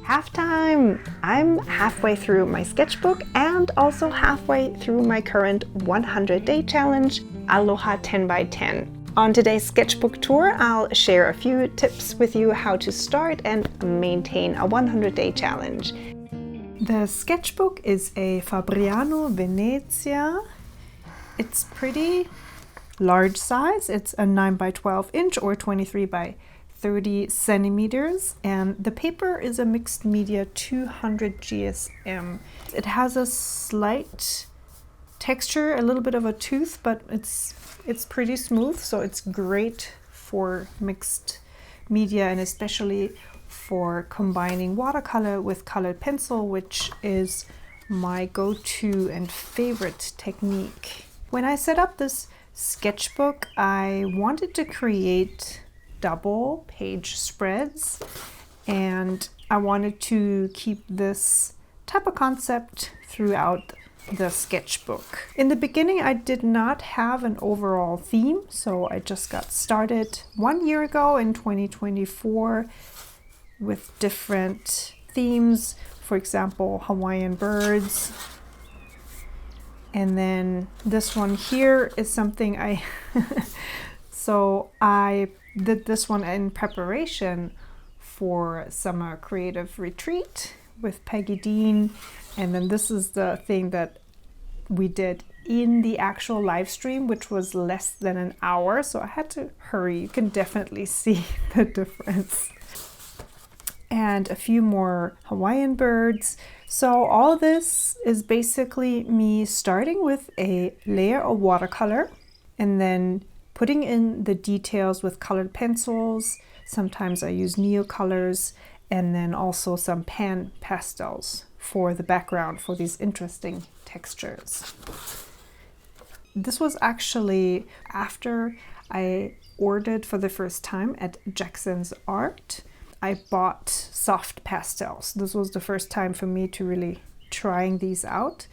Half time! I'm halfway through my sketchbook and also halfway through my current 100-day challenge, Aloha 10x10. On today's sketchbook tour, I'll share a few tips with you how to start and maintain a 100-day challenge. The sketchbook is a Fabriano Venezia. It's pretty large size. It's a 9x12 inch or 23x30 centimeters, and the paper is a mixed media 200 GSM. It has a slight texture, a little bit of a tooth, but it's pretty smooth, so it's great for mixed media and especially for combining watercolor with colored pencil, which is my go-to and favorite technique. When I set up this sketchbook, I wanted to create double page spreads, and I wanted to keep this type of concept throughout the sketchbook. In the beginning, I did not have an overall theme, so I just got started 1 year ago in 2024 with different themes, for example, Hawaiian birds. And then this one here is something so I did this one in preparation for summer creative retreat with Peggy Dean, and then this is the thing that we did in the actual live stream, which was less than an hour, so I had to hurry. You can definitely see the difference. And a few more Hawaiian birds. So all this is basically me starting with a layer of watercolor and then putting in the details with colored pencils. Sometimes I use Neocolors, and then also some pan pastels for the background for these interesting textures. This was actually after I ordered for the first time at Jackson's Art. I bought soft pastels. This was the first time for me to really trying these out.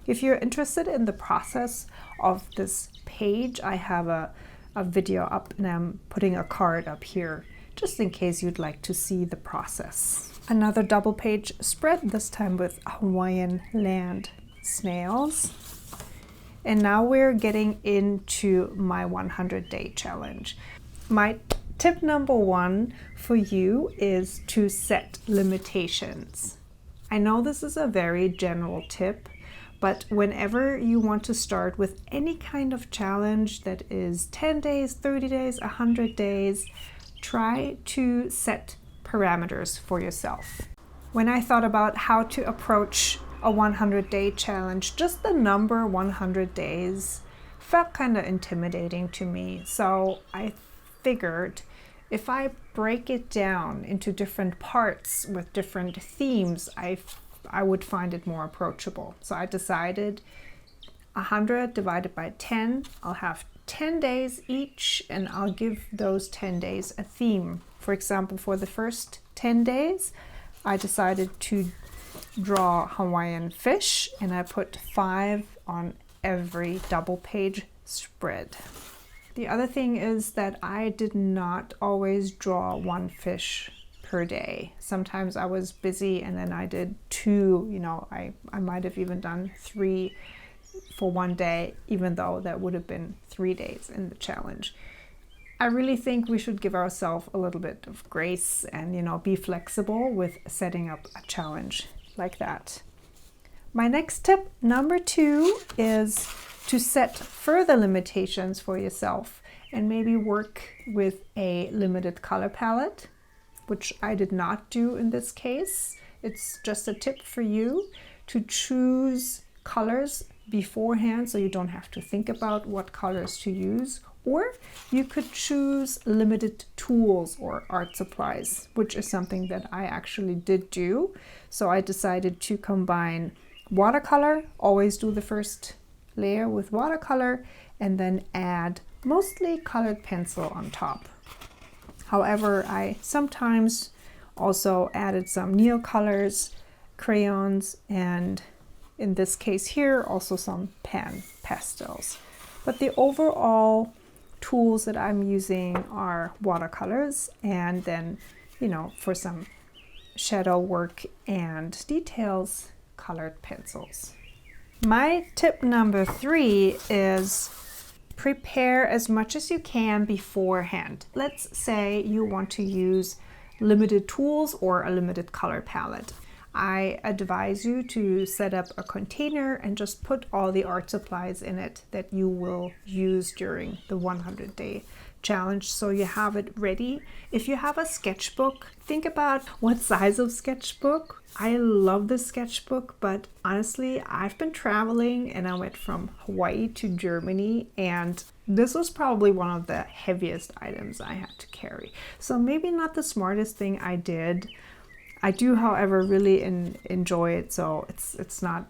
If you're interested in the process of this page, I have a video up, and I'm putting a card up here just in case you'd like to see the process. Another double page spread, this time with Hawaiian land snails. And now we're getting into my 100-day challenge. My tip number one for you is to set limitations. I know this is a very general tip, but whenever you want to start with any kind of challenge that is 10 days, 30 days, 100 days, try to set parameters for yourself. When I thought about how to approach a 100-day challenge, just the number 100 days felt kind of intimidating to me. So I figured if I break it down into different parts with different themes, I would find it more approachable. So I decided 100 divided by 10, I'll have 10 days each, and I'll give those 10 days a theme. For example, for the first 10 days, I decided to draw Hawaiian fish, and I put 5 on every double page spread. The other thing is that I did not always draw one fish per day. Sometimes I was busy and then I did 2, I might have even done 3 for one day, even though that would have been 3 days in the challenge. I really think we should give ourselves a little bit of grace and, be flexible with setting up a challenge like that. My next tip, number 2, is to set further limitations for yourself and maybe work with a limited color palette, which I did not do in this case. It's just a tip for you to choose colors beforehand so you don't have to think about what colors to use. Or you could choose limited tools or art supplies, which is something that I actually did do. So I decided to combine watercolor, always do the first layer with watercolor, and then add mostly colored pencil on top. However, I sometimes also added some Neocolors, crayons, and in this case here, also some pan pastels. But the overall tools that I'm using are watercolors, and then, for some shadow work and details, colored pencils. My tip number 3 is prepare as much as you can beforehand. Let's say you want to use limited tools or a limited color palette. I advise you to set up a container and just put all the art supplies in it that you will use during the 100-day challenge, so you have it ready. If you have a sketchbook, think about what size of sketchbook. I love this sketchbook, but honestly, I've been traveling and I went from Hawaii to Germany, and this was probably one of the heaviest items I had to carry. So maybe not the smartest thing I did. I do, however, really enjoy it, so it's not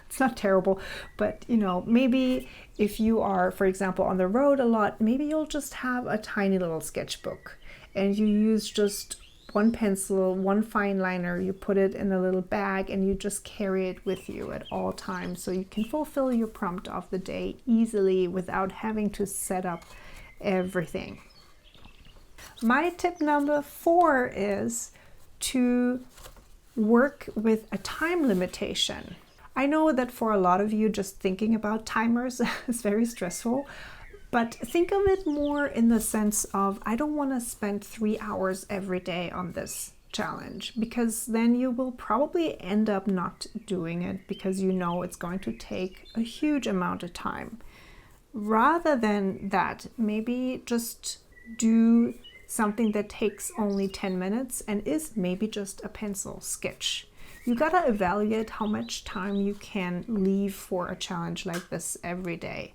it's not terrible. But you know, maybe if you are, for example, on the road a lot, maybe you'll just have a tiny little sketchbook and you use just one pencil, one fine liner, you put it in a little bag and you just carry it with you at all times, so you can fulfill your prompt of the day easily without having to set up everything. My tip number 4 is to work with a time limitation. I know that for a lot of you, just thinking about timers is very stressful, but think of it more in the sense of, I don't want to spend 3 hours every day on this challenge, because then you will probably end up not doing it because you know it's going to take a huge amount of time. Rather than that, maybe just do something that takes only 10 minutes and is maybe just a pencil sketch. You gotta evaluate how much time you can leave for a challenge like this every day.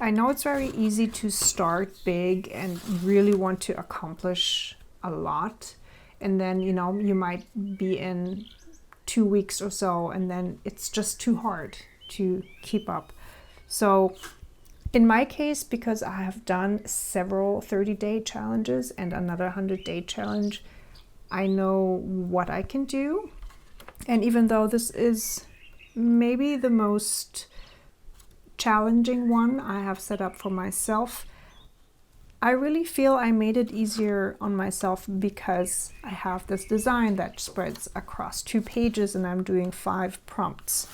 I know it's very easy to start big and really want to accomplish a lot, and then you know you might be in 2 weeks or so and then it's just too hard to keep up. So in my case, because I have done several 30-day challenges and another 100-day challenge, I know what I can do. And even though this is maybe the most challenging one I have set up for myself, I really feel I made it easier on myself because I have this design that spreads across 2 pages and I'm doing 5 prompts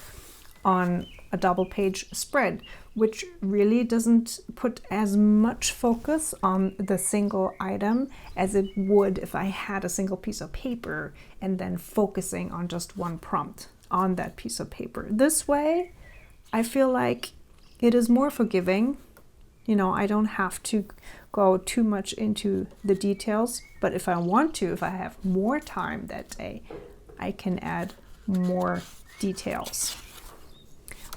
on a double page spread, which really doesn't put as much focus on the single item as it would if I had a single piece of paper and then focusing on just one prompt on that piece of paper. This way, I feel like it is more forgiving. You know, I don't have to go too much into the details, but if I want to, if I have more time that day, I can add more details.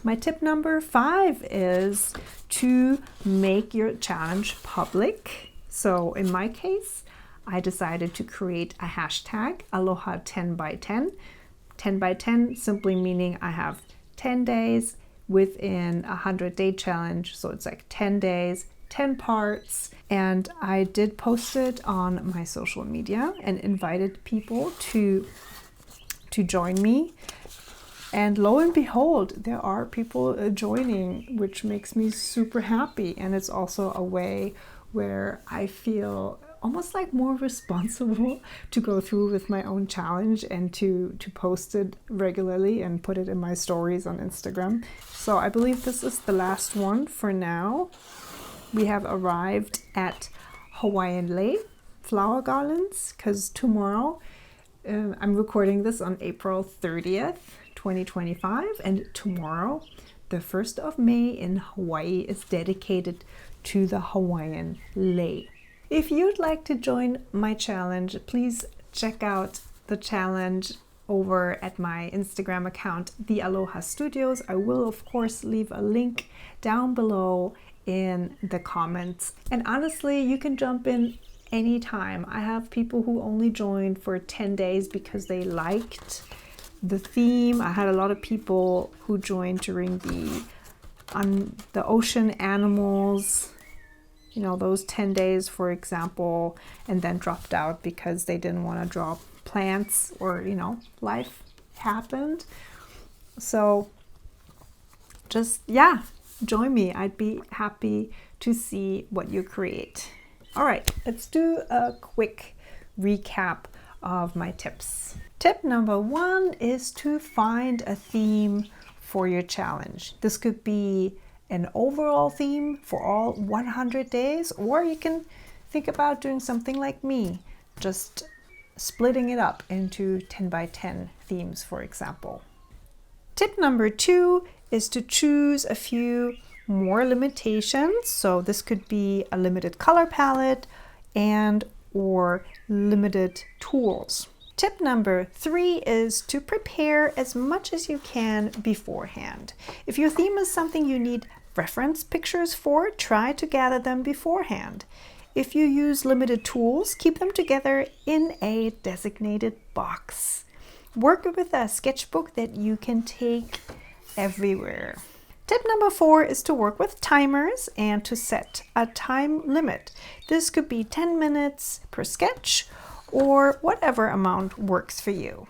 My tip number 5 is to make your challenge public. So in my case, I decided to create a hashtag Aloha 10 by 10. 10 by 10 simply meaning I have 10 days within a 100-day challenge. So it's like 10 days, 10 parts. And I did post it on my social media and invited people to join me. And lo and behold, there are people joining, which makes me super happy. And it's also a way where I feel almost like more responsible to go through with my own challenge and to post it regularly and put it in my stories on Instagram. So I believe this is the last one for now. We have arrived at Hawaiian lei flower garlands because tomorrow, I'm recording this on April 30th. 2025, and tomorrow, the 1st of May in Hawaii, is dedicated to the Hawaiian lei. If you'd like to join my challenge, please check out the challenge over at my Instagram account, The Aloha Studios. I will, of course, leave a link down below in the comments. And honestly, you can jump in anytime. I have people who only joined for 10 days because they liked the theme. I had a lot of people who joined during the ocean animals, you know, those 10 days, for example, and then dropped out because they didn't want to draw plants or, you know, life happened. So just, yeah, join me. I'd be happy to see what you create. All right, let's do a quick recap of my tips. Tip number 1 is to find a theme for your challenge. This could be an overall theme for all 100 days, or you can think about doing something like me, just splitting it up into 10 by 10 themes, for example. Tip number 2 is to choose a few more limitations. So this could be a limited color palette and or limited tools. Tip number 3 is to prepare as much as you can beforehand. If your theme is something you need reference pictures for, try to gather them beforehand. If you use limited tools, keep them together in a designated box. Work with a sketchbook that you can take everywhere. Tip number 4 is to work with timers and to set a time limit. This could be 10 minutes per sketch or whatever amount works for you.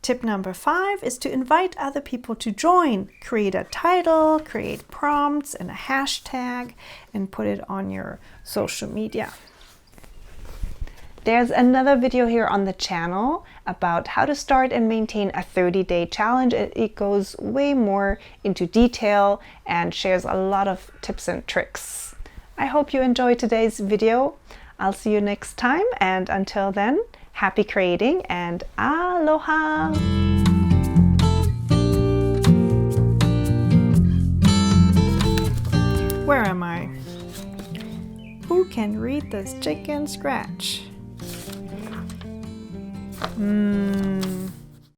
Tip number 5 is to invite other people to join. Create a title, create prompts and a hashtag, and put it on your social media. There's another video here on the channel about how to start and maintain a 30-day challenge. It goes way more into detail and shares a lot of tips and tricks. I hope you enjoyed today's video. I'll see you next time, and until then, happy creating and aloha! Where am I? Who can read this chicken scratch?